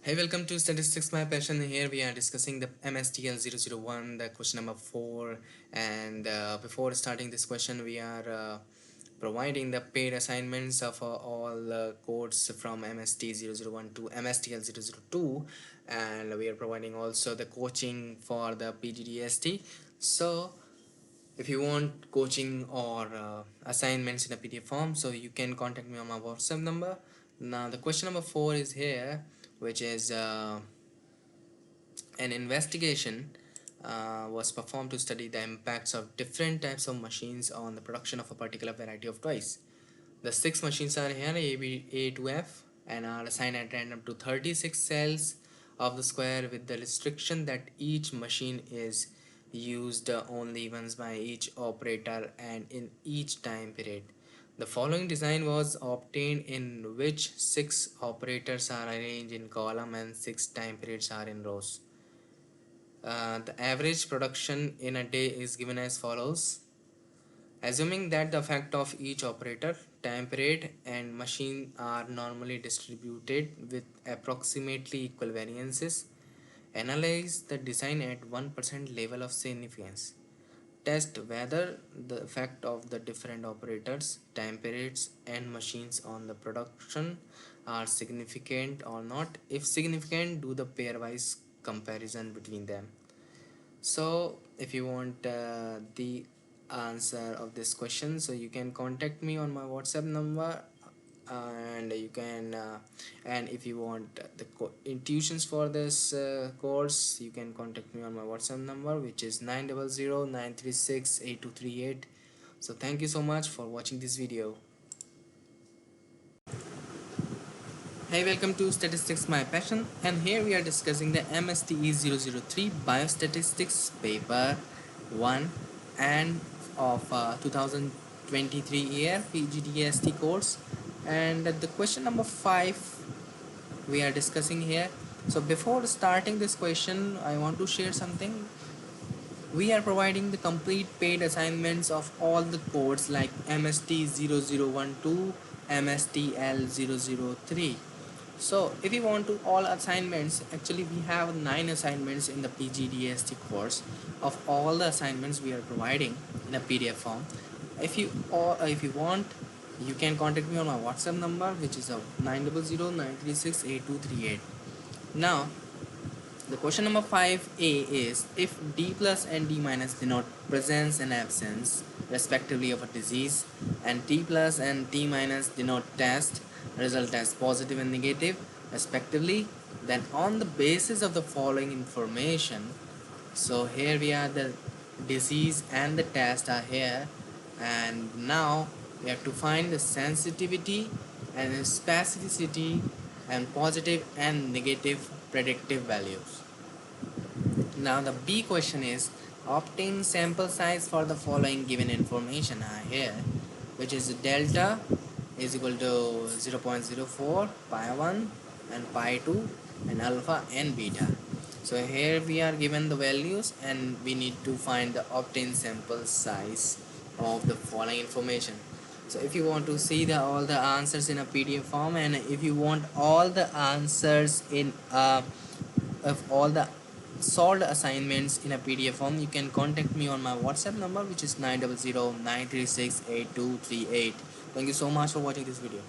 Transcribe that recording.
Hey, welcome to Statistics My Passion. Here we are discussing the MSTL 001, the question number 4. And before starting this question, we are providing the paid assignments of all codes from MST 001 to MSTL 002. And we are providing also the coaching for the PGDAST. So if you want coaching or assignments in a PDF form, so you can contact me on my WhatsApp number. Now the question number 4 is here, which is an investigation was performed to study the impacts of different types of machines on the production of a particular variety of toys. The 6 machines are here, A to F, and are assigned at random to 36 cells of the square, with the restriction that each machine is used only once by each operator and in each time period. The following design was obtained, in which 6 operators are arranged in column and 6 time periods are in rows. The average production in a day is given as follows. Assuming that the effect of each operator, time period and machine are normally distributed with approximately equal variances, analyze the design at 1% level of significance. Test whether the effect of the different operators, time periods and machines on the production are significant or not. If significant, do the pairwise comparison between them. So if you want the answer of this question, so you can contact me on my WhatsApp number, and you can and if you want the tuitions for this course, you can contact me on my WhatsApp number, which is 900-936-8238. So thank you so much for watching this video. Hey, welcome to Statistics My Passion, and here we are discussing the MSTE 003 Biostatistics paper 1 and of 2023 year PGDAST course, and the question number 5 we are discussing here. So before starting this question, I want to share something. We are providing the complete paid assignments of all the codes like MST 0012, MSTL 003. So if you want to all assignments, actually we have 9 assignments in the PGDAST course. Of all the assignments we are providing in a PDF form. If you want, you can contact me on my WhatsApp number, which is 900-936-8238. Now the question number 5a is, if D plus and D minus denote presence and absence respectively of a disease, and T plus and T minus denote test result as positive and negative respectively, then on the basis of the following information, so here we are, the disease and the test are here, and now we have to find the sensitivity and specificity and positive and negative predictive values. Now the B question is, obtain sample size for the following given information are here, which is delta is equal to 0.04, pi 1 and pi 2 and alpha and beta. So here we are given the values and we need to find the obtained sample size of the following information. So if you want to see all the answers in a PDF form, and if you want all the answers in of all the solved assignments in a PDF form, you can contact me on my WhatsApp number, which is 900-936-8238. Thank you so much for watching this video.